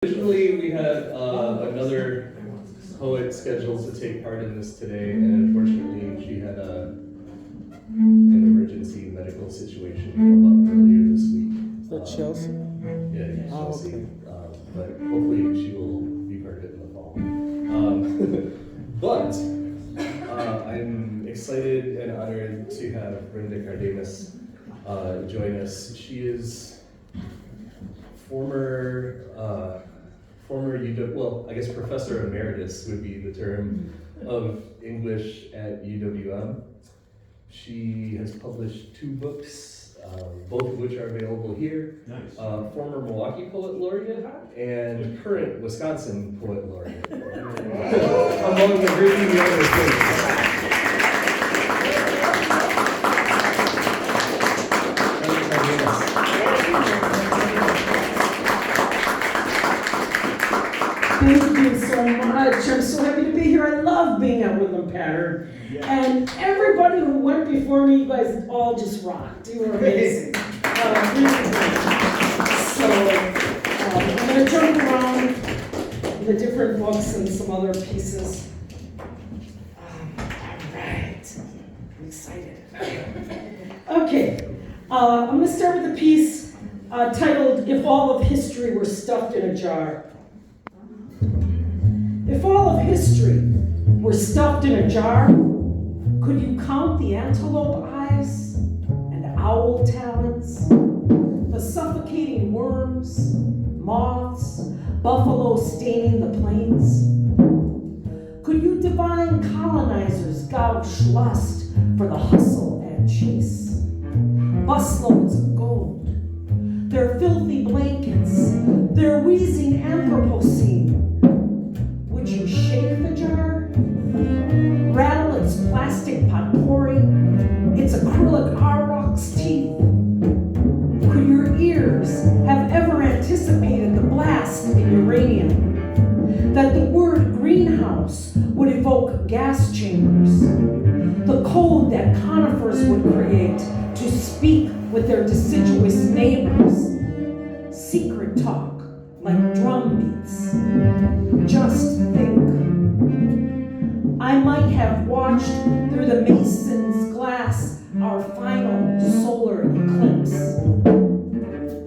Originally, we had another poet scheduled to take part in this today, and unfortunately, she had an emergency medical situation come up earlier this week. Is that Chelsea? Yeah, Chelsea. Okay. But hopefully, she will be part of it in the fall. But I'm excited and honored to have Brenda Cárdenas join us. She is former UW, well, I guess professor emeritus would be the term of English at UWM. She has published 2 books, both of which are available here. Nice. Former Milwaukee Poet Laureate and current Wisconsin Poet Laureate. Among the great other things. Thank you so much. I'm so happy to be here. I love being at Woodland Pattern. Yeah. And everybody who went before me, you guys all just rocked. You were amazing. Really great. So I'm going to jump around the different books and some other pieces. All right. I'm excited. Okay. I'm going to start with a piece titled, If All of History Were Stuffed in a Jar. If all of history were stuffed in a jar, could you count the antelope eyes and owl talons, the suffocating worms, moths, buffalo staining the plains? Could you divine colonizers gouge lust for the hustle and chase? Busloads of gold, their filthy blankets, their wheezing Anthropocene. Would you shake the jar? Rattle its plastic potpourri, its acrylic Aurochs teeth? Could your ears have ever anticipated the blast in uranium? That the word greenhouse would evoke gas chambers? The code that conifers would create to speak with their deciduous neighbors? Secret talk like drum beats. Just think. I might have watched through the mason's glass our final solar eclipse.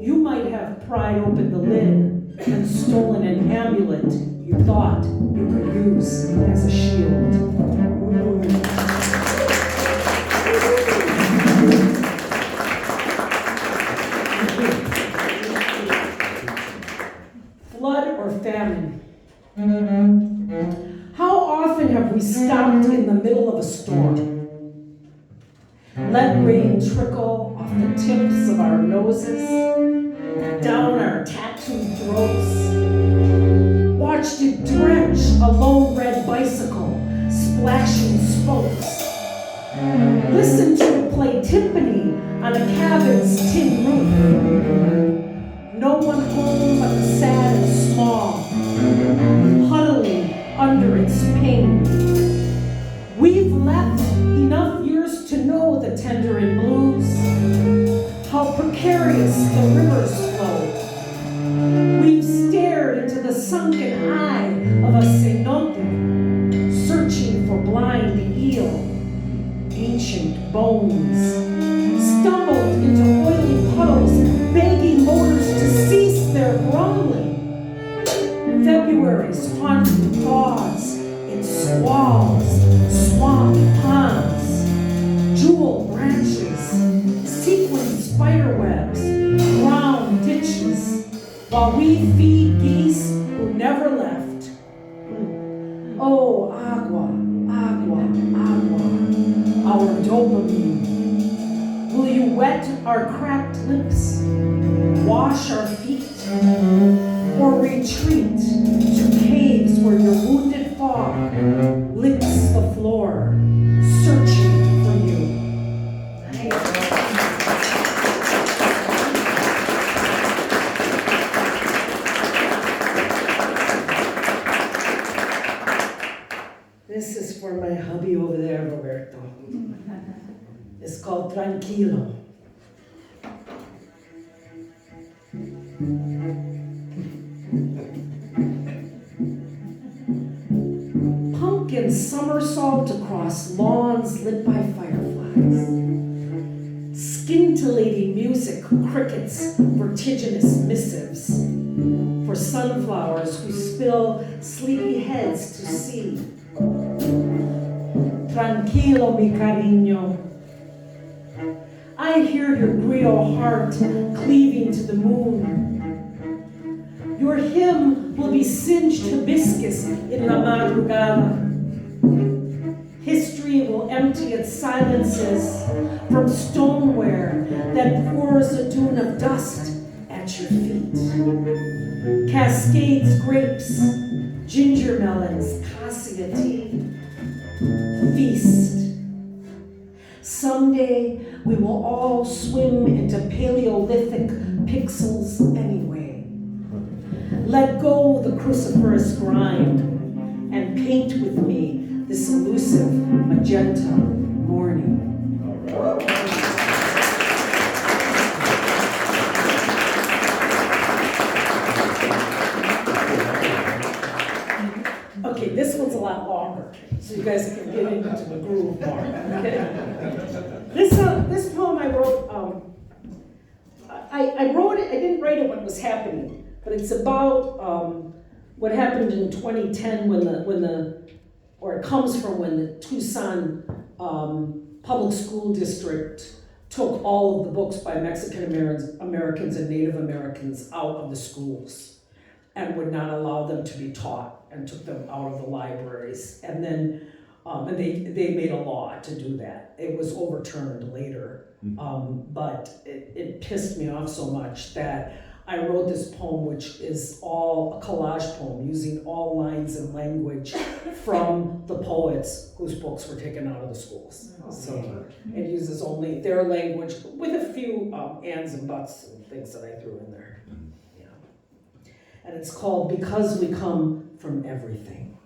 You might have pried open the lid and stolen an amulet you thought you could use as a shield. Flood or famine? How often have we stopped in the middle of a storm? Let rain trickle off the tips of our noses, down our tattooed throats. Watched it drench a low red bicycle, splashing spokes. Listen to it play timpani on a cabin's tin roof. No one home but the sad and small, huddling under its pain. We've leapt enough years to know the tender in blues, how precarious the rivers flow. We've stared into the sunken eye of a cenote, searching for blind eel, ancient bones, stumbled into oily puddles, begging motors to cease their grumbling. February's haunting thaws, it squalls, swamp ponds, jewel branches, sequin spiderwebs, brown ditches, while we feed geese who never left. Oh, agua, agua, agua, our dopamine. Will you wet our cracked lips, wash our feet, or retreat to caves where your wounded fog licks the floor, searching for you? This is for my hubby over there, Roberto. It's called Tranquilo. somersault across lawns lit by fireflies. Scintillating music, crickets, vertiginous missives. For sunflowers who spill sleepy heads to sea. Tranquilo, mi cariño. I hear your griot heart cleaving to the moon. Your hymn will be singed hibiscus in la madrugada. History will empty its silences from stoneware that pours a dune of dust at your feet. Cascades, grapes, ginger melons, cassia tea. Feast. Someday we will all swim into Paleolithic pixels anyway. Let go the cruciferous grind and paint with me this elusive magenta morning. Okay, this one's a lot longer, so you guys can get into the groove more. Okay? This poem I wrote, I wrote it, I didn't write it when it was happening. But it's about what happened in 2010 or it comes from when the Tucson Public School District took all of the books by Mexican Americans and Native Americans out of the schools and would not allow them to be taught and took them out of the libraries. And then and they made a law to do that. It was overturned later, but it pissed me off so much that I wrote this poem, which is all a collage poem, using all lines and language from the poets whose books were taken out of the schools. So it uses only their language with a few ands and buts and things that I threw in there. Yeah. And it's called Because We Come From Everything.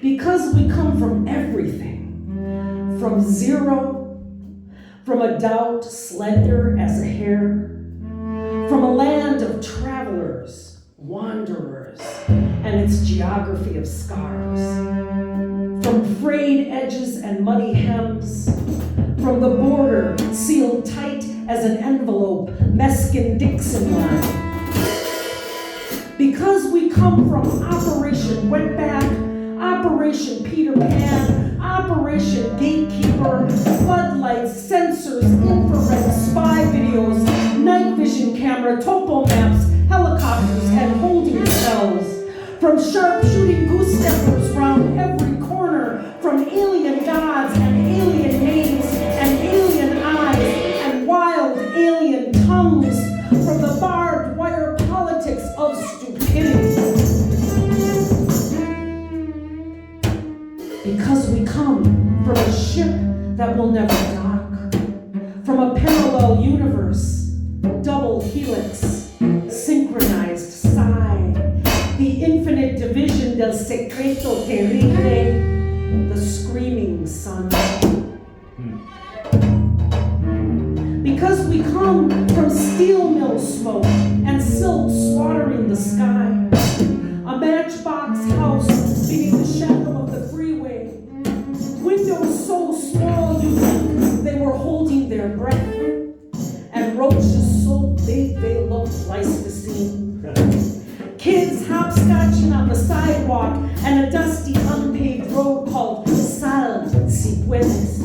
Because we come from everything, from zero, from a doubt slender as a hair, from a land of travelers, wanderers, and its geography of scars, from frayed edges and muddy hems, from the border sealed tight as an envelope, Meskin-Dixon line. Because we come from Operation Wetback, Operation Peter Pan, Operation Gatekeeper, floodlights, sensors, infrared, spy videos, night vision camera, topo maps, helicopters, and holding cells. From sharpshooting goose steppers round every corner, from alien gods and alien names and alien eyes and wild alien tongues, from the barbed wire politics of stupidity. Because we come from a ship that will never dock, from a parallel universe, double helix, synchronized sigh, the infinite division del secreto terrible, the screaming sun. Because we come from steel mill smoke and silk slaughtering the sky, a matchbox house beneath the shadow of the freeway, windows so small you think they were holding their breath, and roaches so big they looked Pleistocene. Kids hopscotching on the sidewalk and a dusty unpaved road called Sal Si Puedes.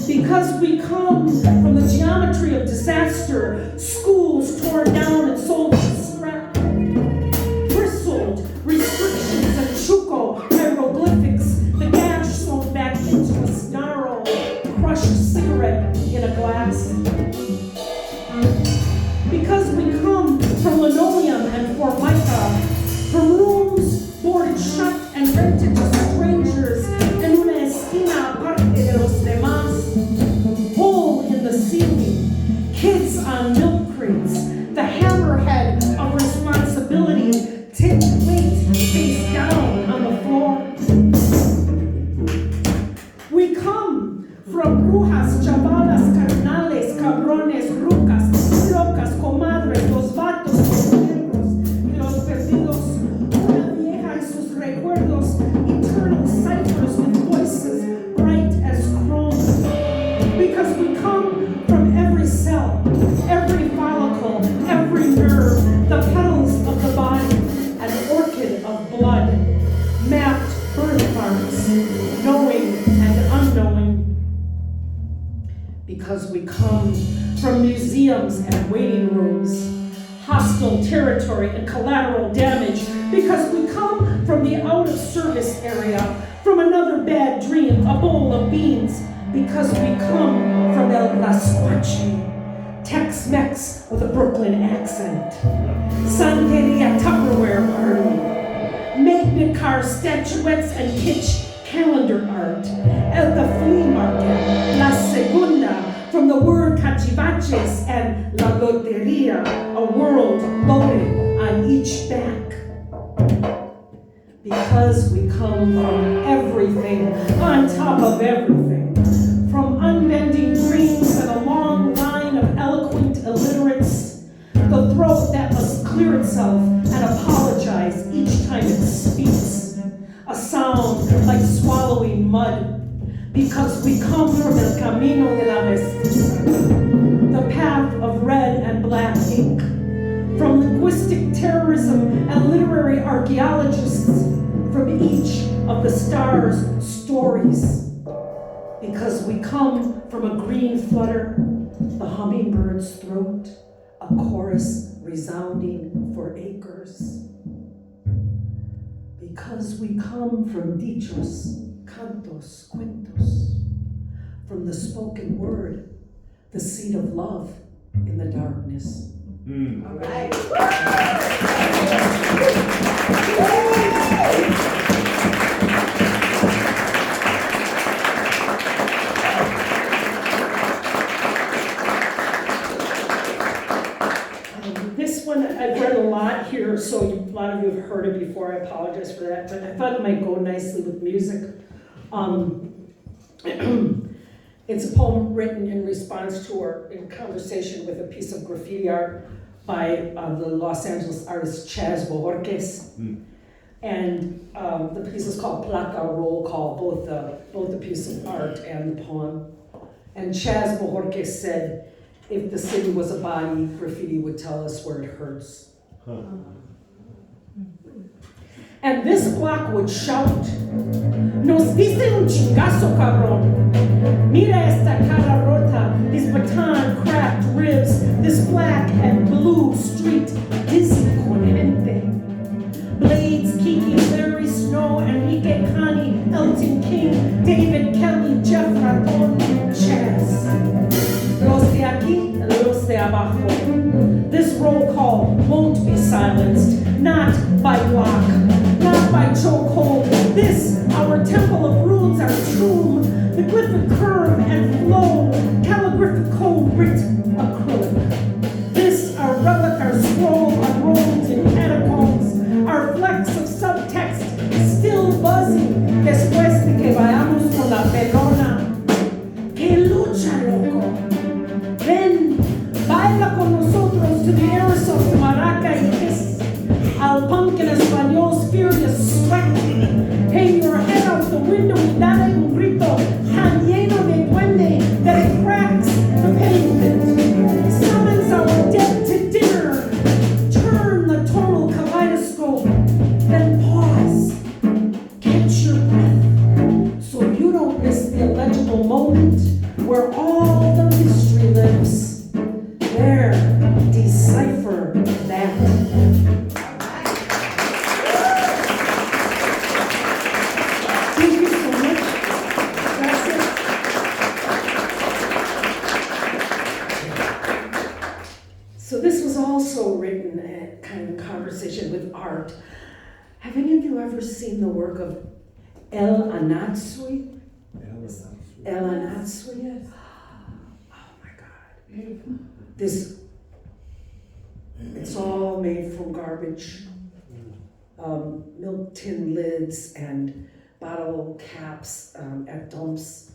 Because we come from the geometry of disaster, schools torn down and sold to scrap, bristled restrictions and chuco hieroglyphics, the gash sewn back into a snarl, crushed cigarette in a glass. Because we come from linoleum and formica, from rooms boarded shut and rented to strangers en una esquina aparte de los demás, hole in the ceiling, kids on milk crates, the come from museums and waiting rooms, hostile territory and collateral damage, because we come from the out-of-service area, from another bad dream, a bowl of beans, because we come from El Rascuache, Tex-Mex with a Brooklyn accent, Santeria Tupperware party, magnet car statuettes and kitsch calendar art, at the flea market, La Segunda, from the word cachivaches, and La Loteria, a world loaded on each back. Because we come from everything, on top of everything, from unbending dreams and a long line of eloquent illiterates, the throat that must clear itself and apologize each time it speaks, a sound like swallowing mud, because we come from el camino de la mestiza, the path of red and black ink, from linguistic terrorism and literary archaeologists, from each of the stars' stories, because we come from a green flutter, the hummingbird's throat, a chorus resounding for acres. Because we come from dichos, cantos, cuentos, from the spoken word, the seed of love in the darkness. All right. This one, I've read a lot here, so a lot of you have heard it before. I apologize for that, but I thought it might go nicely with music. It's a poem written in response to or in conversation with a piece of graffiti art by the Los Angeles artist Jay Mollerskov. And the piece is called Placa Roll Call, both the piece of art and the poem. And Jay Mollerskov said, if the city was a body, graffiti would tell us where it hurts. And this block would shout, nos diste un chingazo, cabrón. Mira esta cara rota, this baton cracked ribs, this black and blue street dizzy con gente. Blades, Kiki, Larry Snow, Enrique Connie, Elton King, David Kelly, Jeff Raton, Chaz. Los de aquí, los de abajo. This roll call won't be silenced, not by block, not by chokehold. This, our temple of runes, our tomb, the glyphic curve and flow, calligraphic code writ acrylic. This, our relic, our scroll unrolled in catacombs, our flecks of subtext still buzzing después de que vayamos con la pelona. Que lucha, loco. Ven, baila con nosotros to the airsoft maraca y kiss. Al punk in español's furious sweat. Hang your head out the window y dale un grito tan lleno de duende that it cracks the pavement. Summons our dead to dinner. Turn the tonal kaleidoscope. Then pause. Catch your breath so you don't miss the illegible moment where all the mystery lives. There, decipher that. Thank you so much. That's it. So this was also written at kind of conversation with art. Have any of you ever seen the work of El Anatsui? El Anatsui? Yes. Oh my God. This, it's all made from garbage. Milk tin lids and bottle caps at dumps.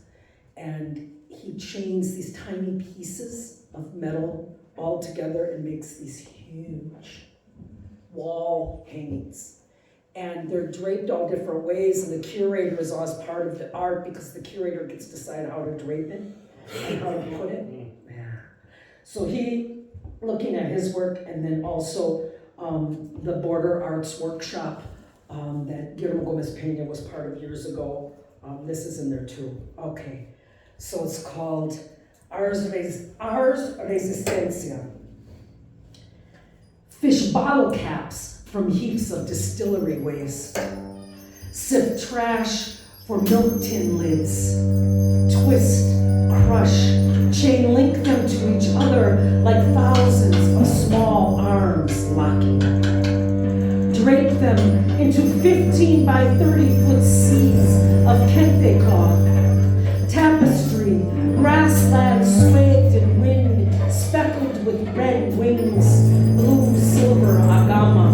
And he chains these tiny pieces of metal all together and makes these huge wall hangings. And they're draped all different ways, and the curator is always part of the art because the curator gets to decide how to drape it and how to put it. Yeah. So he, looking at his work, and then also the Border Arts Workshop that Guillermo Gomez Peña was part of years ago. This is in there too. Okay. So it's called Ars Resistencia. Fish bottle caps from heaps of distillery waste. Sift trash for milk tin lids. Twist, crush, chain link them to each other like thousands of small arms locking. Drape them into 15 by 30-foot seas of kente cloth. Tapestry, grassland swathed in wind, speckled with red wings, blue, silver, agama.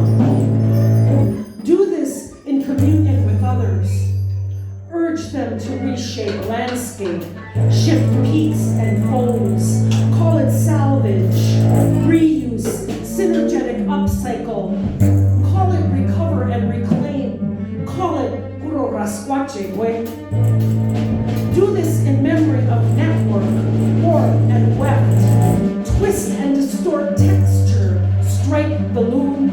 Do this in communion with others. Urge them to reshape landscape, shift peaks and folds, call it salvage, reuse, synergetic upcycle, call it recover and reclaim, call it puro rascuache, güey. Do this in memory of network, warp and weft, twist and distort texture, strike the loom.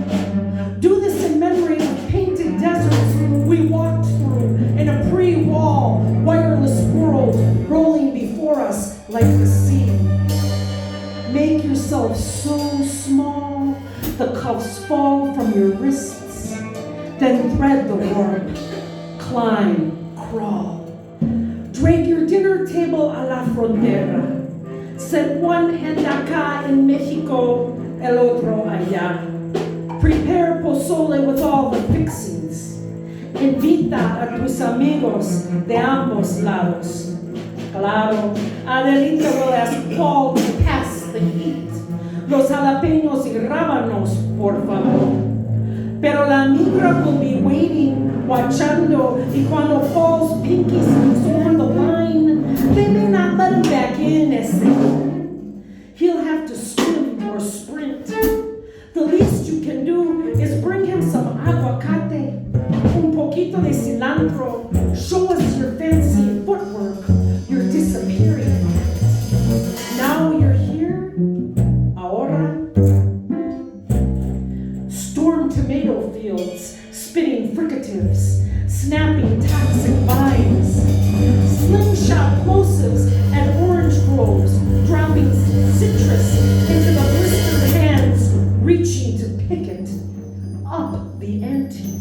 Do this in memory of painted deserts we walked through in a pre-wall, wireless world rolling before us like the sea. Make yourself so small, the cuffs fall from your wrists, then thread the warp, climb, crawl. Drape your dinner table a la frontera. Set one hand acá in Mexico, el otro allá. Prepare pozole with all the fixings. Invita a tus amigos de ambos lados. Claro, Adelita will ask Paul to pass the heat. Los jalapeños y rábanos, por favor. Pero la migra will be waiting, watchando, y cuando Paul's pinkies on the line, they may not let him back in, ese. He'll have to swim or sprint. The least you can do is bring him some aguacate, un poquito de cilantro. Show us your fancy footwork, your disappearing act. Now you're here, ahora. Storm tomato fields, spitting fricatives, snapping toxic vines, slingshot plosives and orange groves, dropping citrus into the blistered hands, reaching to pick it up the ante.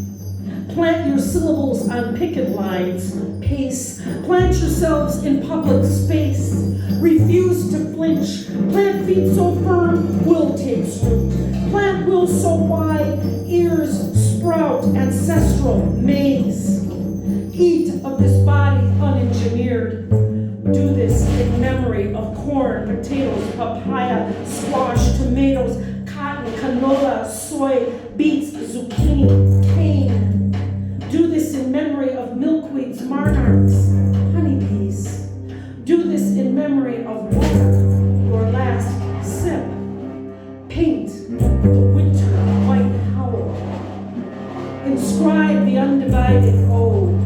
Plant your syllables on picket lines, pace, plant yourselves in public space, refuse to flinch, plant feet so firm, will takes root, plant will so wide, ears sprout ancestral maize. Eat of this body unengineered. Do this in memory of corn, potatoes, papaya, squash, tomatoes, cotton, canola, soy, beets, zucchini, cane. Do this in memory of milkweeds, monarchs, honeybees. Do this in memory of water, your last sip. Paint the winter white howl. Inscribe the undivided ode.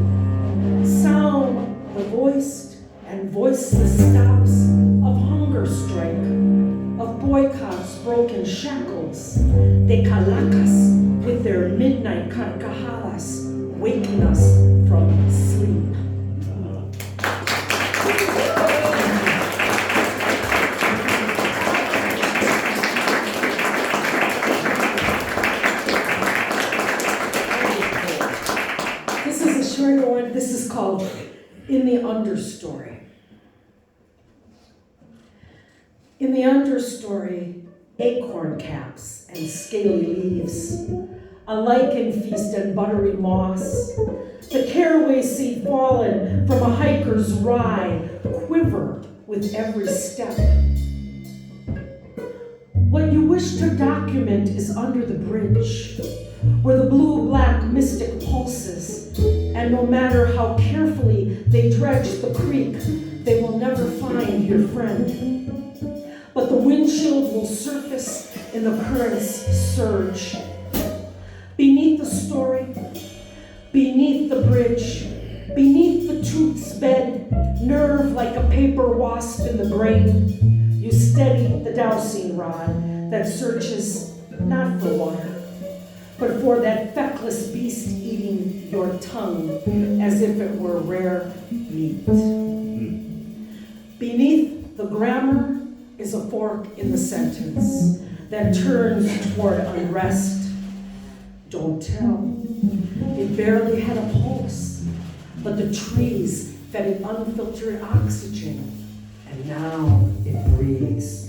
Sound the voiced and voiceless stops of hunger strike, of boycotts, broken shackles, de calacas with their midnight carcajadas, waking us from sleep. This is a shorter one. This is called In the Understory. In the understory, acorn caps and scaly leaves, a lichen feast and buttery moss, the caraway seed fallen from a hiker's rye, quiver with every step. What you wish to document is under the bridge, where the blue-black mystic pulses, and no matter how carefully they dredge the creek, they will never find your friend. But the windshield will surface in the current's surge. Beneath the story, beneath the bridge, beneath the truth's bed, nerve like a paper wasp in the brain, you steady the dowsing rod that searches not for water, but for that feckless beast eating your tongue as if it were rare meat. Beneath the grammar, fork in the sentence that turns toward unrest. Don't tell. It barely had a pulse, but the trees fed it unfiltered oxygen, and now it breathes.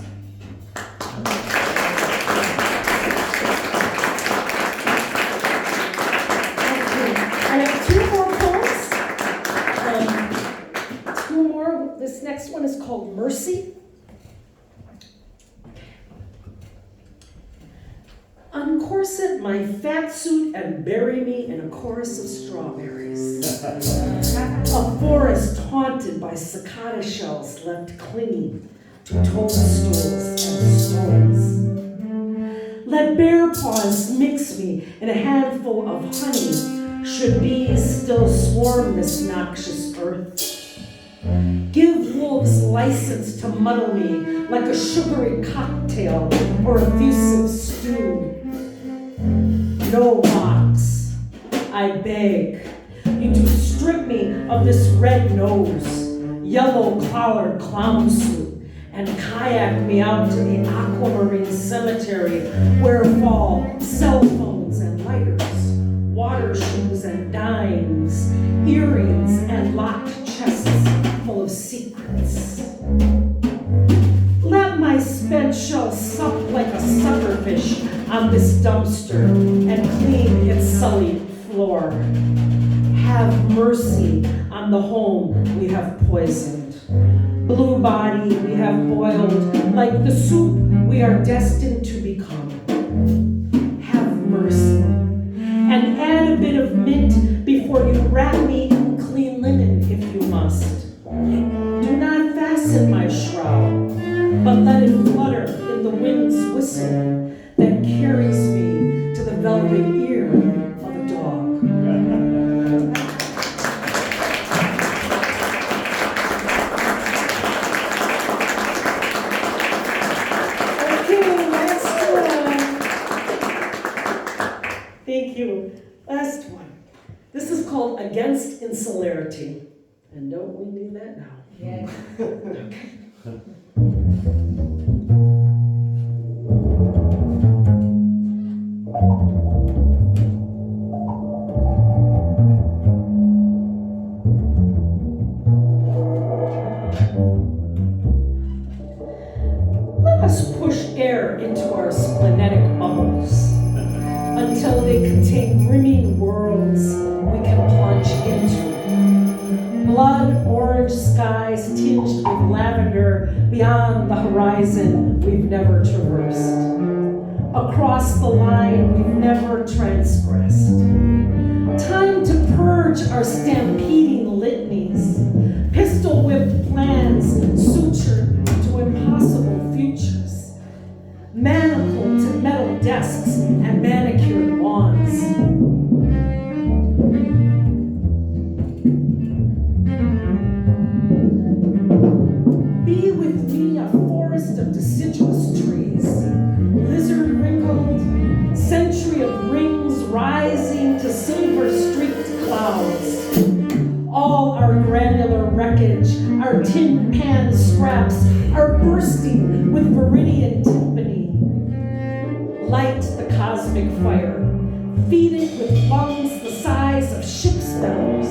This next one is called Mercy. Uncorset my fat suit and bury me in a chorus of strawberries. A forest haunted by cicada shells left clinging to toadstools and stones. Let bear paws mix me in a handful of honey, should bees still swarm this noxious earth. Give wolves license to muddle me like a sugary cocktail or effusive stew. No box, I beg you to strip me of this red nose, yellow collared clown suit, and kayak me out to the aquamarine cemetery where fall cell phones and lighters, water shoes and dimes, earrings and locked chests full of secrets. Let my spent shell suck like a suckerfish on this dumpster and clean its sullied floor. Have mercy on the home we have poisoned. Blue body we have boiled like the soup we are destined to become. Have mercy and add a bit of mint before you wrap me in clean linen if you must. Do not fasten my shroud, but let it flutter in the wind's whistle that carries me to the velvet ear of a dog. Okay, last one. Thank you. Last one. This is called Against Insularity. And don't we need that now? Yeah. Okay. Let us push air into our splenetic bubbles until they contain brimming worlds we can plunge into. Blood orange skies tinged with lavender beyond the horizon we've never traversed. Across the line we've never transgressed. Time to purge our stampeding litanies, pistol whipped plans sutured to impossible futures, manacled to metal desks and manicured lawns. Be with me a forest of deciduous trees, lizard wrinkled, century of rings rising to silver-streaked clouds. All our granular wreckage, our tin pan scraps are bursting with viridian timpani. Light the cosmic fire, feed it with lungs the size of ship's bellows.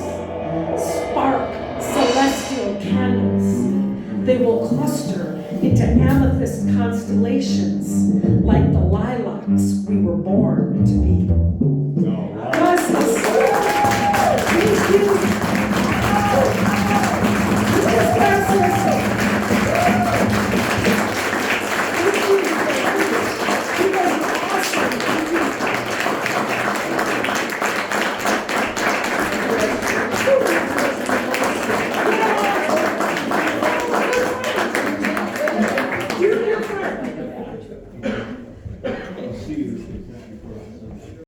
Spark celestial candles. They will cluster into amethyst constellations like the lilacs we were born to be.